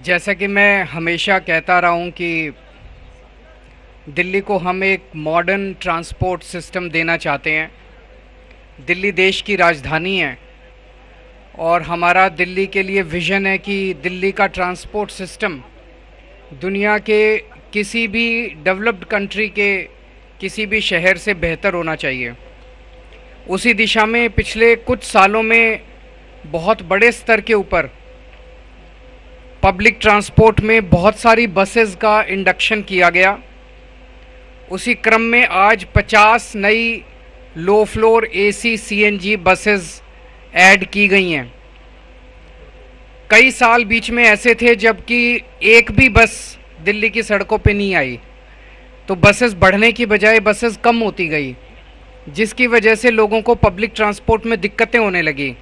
जैसा कि मैं हमेशा कहता रहा हूँ कि दिल्ली को हम एक मॉडर्न ट्रांसपोर्ट सिस्टम देना चाहते हैं। दिल्ली देश की राजधानी है और हमारा दिल्ली के लिए विज़न है कि दिल्ली का ट्रांसपोर्ट सिस्टम दुनिया के किसी भी डेवलप्ड कंट्री के किसी भी शहर से बेहतर होना चाहिए। उसी दिशा में पिछले कुछ सालों में बहुत बड़े स्तर के ऊपर पब्लिक ट्रांसपोर्ट में बहुत सारी बसेस का इंडक्शन किया गया। उसी क्रम में आज 50 नई low floor AC CNG buses add की गई हैं। कई साल बीच में ऐसे थे जबकि एक भी बस दिल्ली की सड़कों पे नहीं आई, तो बसेस बढ़ने की बजाय बसेस कम होती गई, जिसकी वजह से लोगों को पब्लिक ट्रांसपोर्ट में दिक्कतें होने लगी,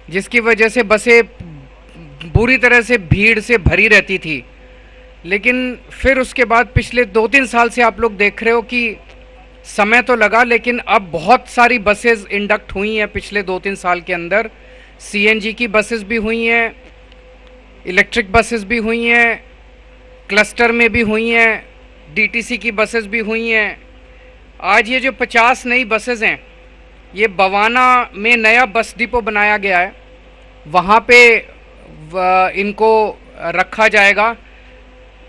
जिसकी वजह से बसें बुरी तरह से भीड़ से भरी रहती थी। लेकिन फिर उसके बाद पिछले 2-3 साल से आप लोग देख रहे हो कि समय तो लगा, लेकिन अब बहुत सारी बसेस इंडक्ट हुई हैं पिछले 2-3 साल के अंदर। सीएनजी की बसेस भी हुई हैं, इलेक्ट्रिक बसेस भी हुई हैं, क्लस्टर में भी हुई हैं, डीटीसी की बसेस भी हुई हैं। आज ये जो 50 नई बसेस हैं, ये बवाना में नया बस डिपो बनाया गया है, वहाँ पे इनको रखा जाएगा।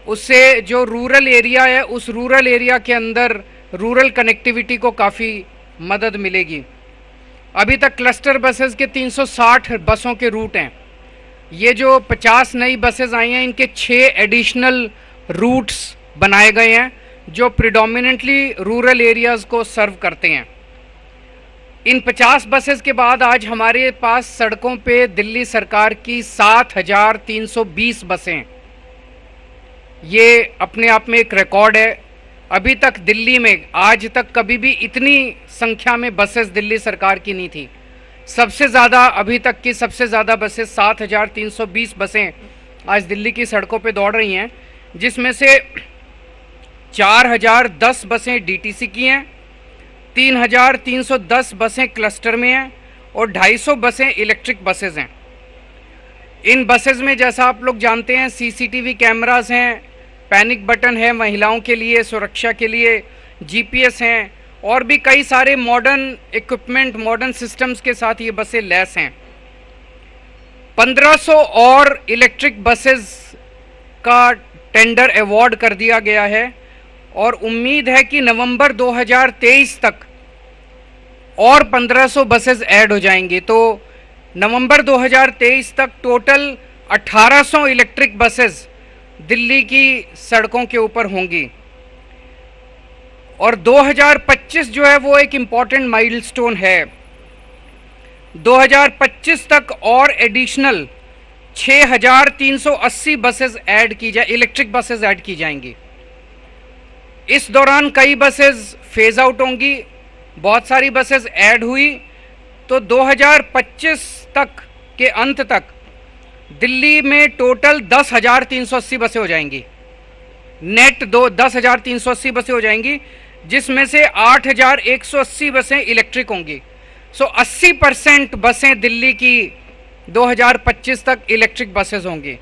उससे जो रूरल एरिया है, उस रूरल एरिया के अंदर रूरल कनेक्टिविटी को काफ़ी मदद मिलेगी। अभी तक क्लस्टर बसेस के 360 बसों के रूट हैं। ये जो 50 नई बसेस आई हैं, इनके 6 एडिशनल रूट्स बनाए गए हैं जो प्रिडोमिनेंटली रूरल एरियाज़ को सर्व करते हैं। इन 50 बसेस के बाद आज हमारे पास सड़कों पे दिल्ली सरकार की 7,320 बसें। ये अपने आप में एक रिकॉर्ड है। अभी तक दिल्ली में आज तक कभी भी इतनी संख्या में बसेस दिल्ली सरकार की नहीं थी। सबसे ज़्यादा अभी तक की सबसे ज़्यादा बसेस 7,320 बसें आज दिल्ली की सड़कों पे दौड़ रही हैं, जिसमें से 4,010 बसें डीटीसी की हैं, 3,310 बसें क्लस्टर में हैं और 250 बसें इलेक्ट्रिक बसेस हैं। इन बसेस में जैसा आप लोग जानते हैं सीसीटीवी कैमरास हैं, पैनिक बटन है महिलाओं के लिए सुरक्षा के लिए, जीपीएस हैं और भी कई सारे मॉडर्न इक्विपमेंट मॉडर्न सिस्टम्स के साथ ये बसें लैस हैं। 1500 और इलेक्ट्रिक बसेस का टेंडर अवार्ड कर दिया गया है और उम्मीद है कि नवंबर 2023 तक और 1500 बसेस ऐड हो जाएंगी। तो नवंबर 2023 तक टोटल 1800 इलेक्ट्रिक बसेस दिल्ली की सड़कों के ऊपर होंगी। और 2025 जो है वो एक इम्पॉर्टेंट माइलस्टोन है। 2025 तक और एडिशनल 6,380 बसेस ऐड की जाए, इलेक्ट्रिक बसेस ऐड की जाएंगी। इस दौरान कई बसेस फेज आउट होंगी, बहुत सारी बसेस ऐड हुई, तो 2025 तक के अंत तक दिल्ली में टोटल 10,380 बसें हो जाएंगी। नेट 10,380 बसें हो जाएंगी, जिसमें से 8,180 बसें इलेक्ट्रिक होंगी। सो 80% बसें दिल्ली की 2025 तक इलेक्ट्रिक बसेस होंगी।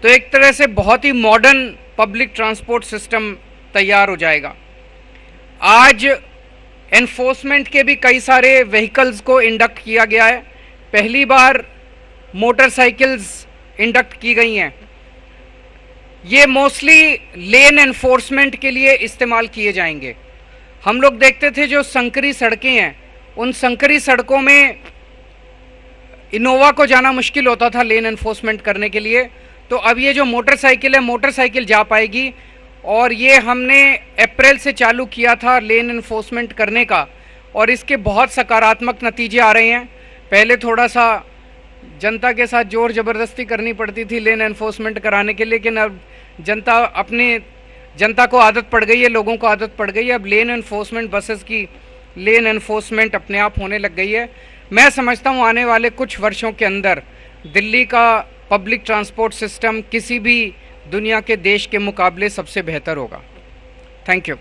तो एक तरह से बहुत ही मॉडर्न पब्लिक ट्रांसपोर्ट सिस्टम तैयार हो जाएगा। आज एनफोर्समेंट के भी कई सारे व्हीकल्स को इंडक्ट किया गया है। पहली बार मोटरसाइकिल्स इंडक्ट की गई हैं। ये मोस्टली लेन एनफोर्समेंट के लिए इस्तेमाल किए जाएंगे। हम लोग देखते थे जो संकरी सड़कें हैं, उन संकरी सड़कों में इनोवा को जाना मुश्किल होता था लेन एनफोर्समेंट करने के लिए। तो अब ये जो मोटरसाइकिल है, मोटरसाइकिल जा पाएगी। और ये हमने अप्रैल से चालू किया था लेन एनफोर्समेंट करने का, और इसके बहुत सकारात्मक नतीजे आ रहे हैं। पहले थोड़ा सा जनता के साथ जोर ज़बरदस्ती करनी पड़ती थी लेन एनफोर्समेंट कराने के लिए, लेकिन अब जनता को आदत पड़ गई है, लोगों को आदत पड़ गई है। अब लेन एनफोर्समेंट बसेस की लेन एनफोर्समेंट अपने आप होने लग गई है। मैं समझता हूँ आने वाले कुछ वर्षों के अंदर दिल्ली का पब्लिक ट्रांसपोर्ट सिस्टम किसी भी दुनिया के देश के मुकाबले सबसे बेहतर होगा। Thank you.